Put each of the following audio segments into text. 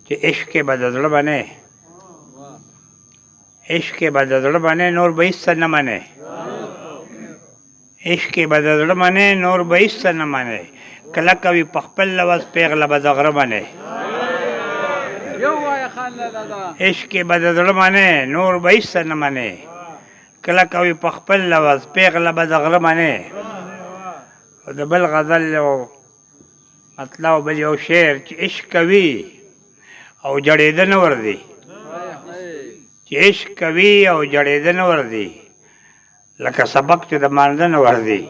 چې عشق کې به د زړه باندې عشق کې به د زړه باندې نور به هېڅ څه نه منې عشق کې به د زړه باندې نور به هېڅ څه نه منې کله کوي په خپل لوز پیغله به د غره باندې عشق کې به د زړه باندې نور به هېڅ څه نه منې کله کوي په خپل لوز پیغله به د غره باندې او د بل غزل یو مطلب بل یو شعر چې عشق کوي او جړېده نه ورځي چې عشق کوي او جړېده نه ورځي لکه سبق چې د مانځه نه ورځي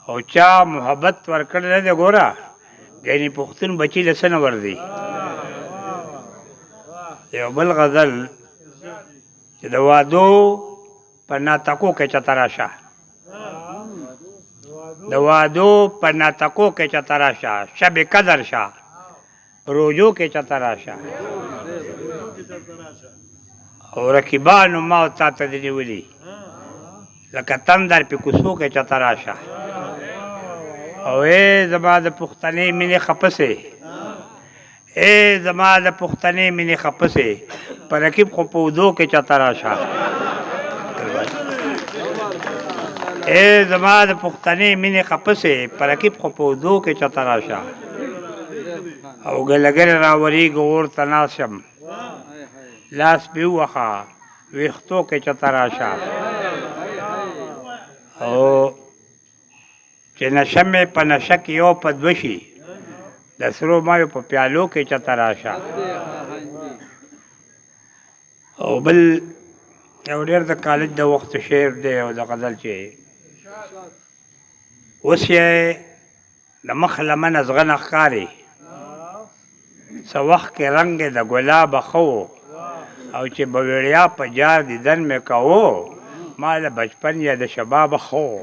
او چا محبت ورکړی دی ګوره ګینې پښتون بچي له څه نه ورځي یو بل غزل چې د وادو په ناټکو کې چته راشه د وادو په ناټکو کې چته راشه شب قدر شه روجو کې چته راشه او رقیبانو ما او تا ته دې نیولي لکه تندر پې کوڅو کې چته راشه او ای زما د پښتنې مینې خپسې ای زما د پښتنې مینې خپسې په رقیب خو په اوږدو کې چته راشه ای زما د پښتنې مینې خپسې په رقیب خو په اوږدو کې چته راشه او ګلګرې راورېږي اور ته ناست شم لاس مې ووهه ویښتو کې چته راشه او چې نشه مې په نشه کې یو په دوه شي د سرو مایو په پیالو کې چته راشه او بل یو ډېر د کالج د وخت شعر دی او د غزل چې اوس یې د مخ لمنه زغنه ښکاري څه وخت کې رنګ یې د ګلابه ښه و او چې به وړیا په جار دیدن مې کوو ما له بچپن یا د شبابه ښه و